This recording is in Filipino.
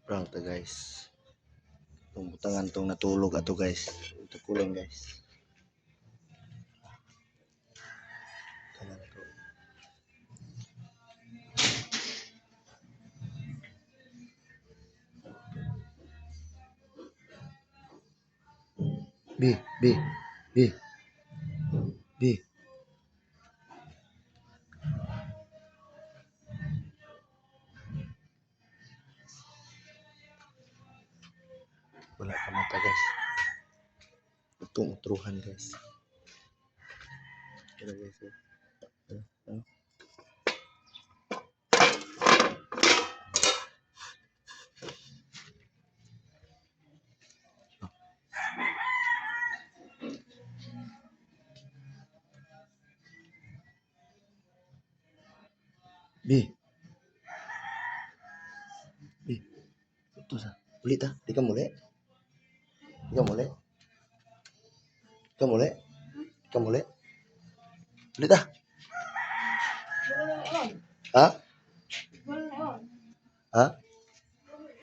Prank ta guys. Itong butangan tong natulog ato guys. Ito kulang guys. Butangan to. B. Wala ka mata guys. Itong utruhan guys. Kaya guys. B. Ito sa. Ulit ha. Di ka muli. Di ka muli. Di ka muli. Di ka muli. Ulit ha. Ha? Ha?